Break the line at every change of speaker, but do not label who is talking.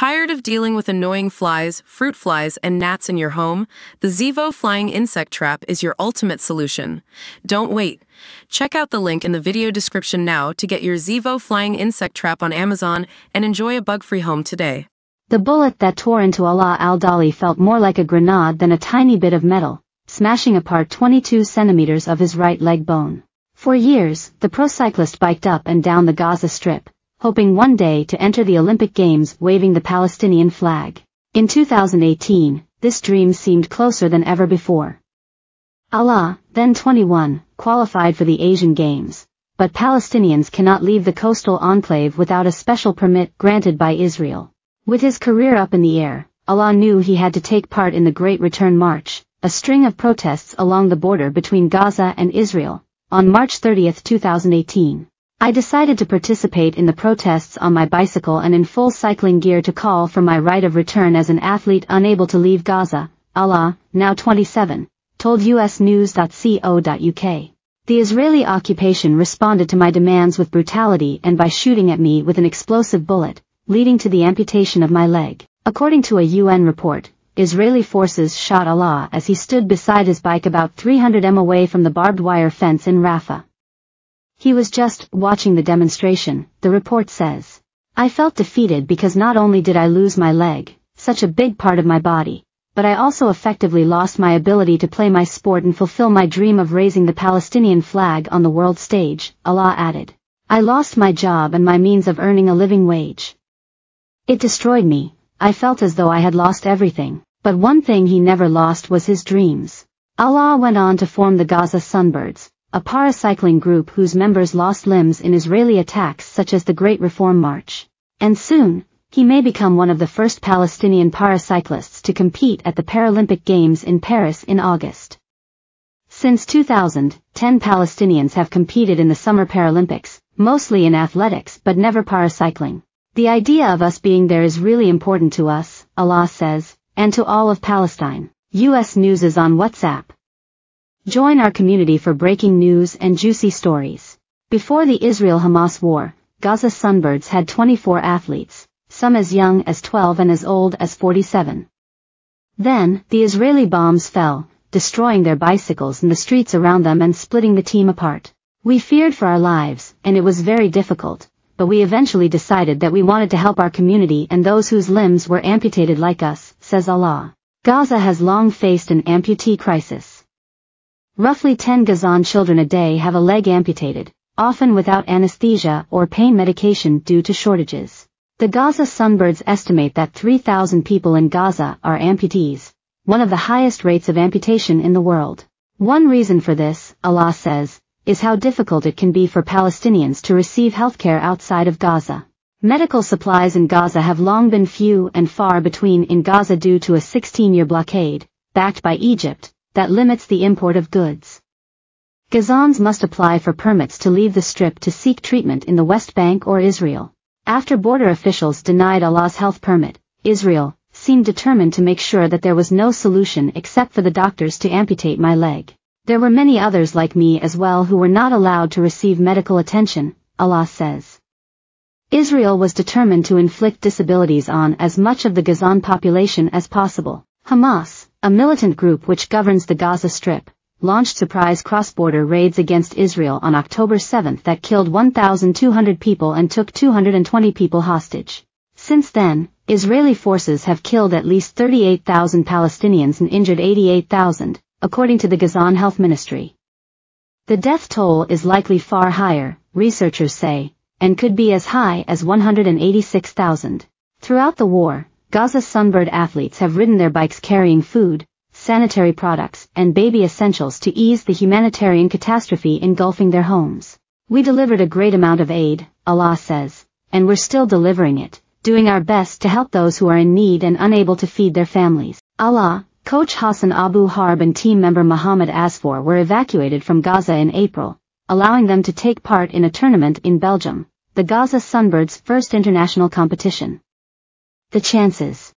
Tired of dealing with annoying flies, fruit flies, and gnats in your home? The Zevo Flying Insect Trap is your ultimate solution. Don't wait. Check out the link in the video description now to get your Zevo Flying Insect Trap on Amazon and enjoy a bug-free home today.
The bullet that tore into Alaa al-Dali felt more like a grenade than a tiny bit of metal, smashing apart 22 centimeters of his right leg bone. For years, the paracyclist biked up and down the Gaza Strip, hoping one day to enter the Olympic Games waving the Palestinian flag. In 2018, this dream seemed closer than ever before. Alaa, then 21, qualified for the Asian Games, but Palestinians cannot leave the coastal enclave without a special permit granted by Israel. With his career up in the air, Alaa knew he had to take part in the Great Return March, a string of protests along the border between Gaza and Israel, on March 30, 2018. I decided to participate in the protests on my bicycle and in full cycling gear to call for my right of return as an athlete unable to leave Gaza, Alaa, now 27, told usnews.co.uk. The Israeli occupation responded to my demands with brutality and by shooting at me with an explosive bullet, leading to the amputation of my leg. According to a UN report, Israeli forces shot Alaa as he stood beside his bike about 300 m away from the barbed wire fence in Rafah. He was just watching the demonstration, the report says. I felt defeated because not only did I lose my leg, such a big part of my body, but I also effectively lost my ability to play my sport and fulfill my dream of raising the Palestinian flag on the world stage, Alaa added. I lost my job and my means of earning a living wage. It destroyed me. I felt as though I had lost everything, but one thing he never lost was his dreams. Alaa went on to form the Gaza Sunbirds, a paracycling group whose members lost limbs in Israeli attacks such as the Great Reform March. And soon, he may become one of the first Palestinian paracyclists to compete at the Paralympic Games in Paris in August. Since 2000, 10 Palestinians have competed in the Summer Paralympics, mostly in athletics but never paracycling. The idea of us being there is really important to us, Alaa says, and to all of Palestine. US News is on WhatsApp. Join our community for breaking news and juicy stories. Before the Israel-Hamas war, Gaza Sunbirds had 24 athletes, some as young as 12 and as old as 47. Then, the Israeli bombs fell, destroying their bicycles and the streets around them and splitting the team apart. We feared for our lives, and it was very difficult, but we eventually decided that we wanted to help our community and those whose limbs were amputated like us, says Alaa. Gaza has long faced an amputee crisis. Roughly 10 Gazan children a day have a leg amputated, often without anesthesia or pain medication due to shortages. The Gaza Sunbirds estimate that 3,000 people in Gaza are amputees, one of the highest rates of amputation in the world. One reason for this, Alaa says, is how difficult it can be for Palestinians to receive healthcare outside of Gaza. Medical supplies in Gaza have long been few and far between in Gaza due to a 16-year blockade, backed by Egypt, that limits the import of goods. Gazans must apply for permits to leave the Strip to seek treatment in the West Bank or Israel. After border officials denied Alaa's health permit, Israel seemed determined to make sure that there was no solution except for the doctors to amputate my leg. There were many others like me as well who were not allowed to receive medical attention, Alaa says. Israel was determined to inflict disabilities on as much of the Gazan population as possible. Hamas, a militant group which governs the Gaza Strip, launched surprise cross-border raids against Israel on October 7 that killed 1,200 people and took 220 people hostage. Since then, Israeli forces have killed at least 38,000 Palestinians and injured 88,000, according to the Gazan Health Ministry. The death toll is likely far higher, researchers say, and could be as high as 186,000. Throughout the war, Gaza Sunbird athletes have ridden their bikes carrying food, sanitary products, and baby essentials to ease the humanitarian catastrophe engulfing their homes. We delivered a great amount of aid, Alaa says, and we're still delivering it, doing our best to help those who are in need and unable to feed their families. Alaa, coach Hassan Abu Harb and team member Mohammed Asfour were evacuated from Gaza in April, allowing them to take part in a tournament in Belgium, the Gaza Sunbirds' first international competition. The chances.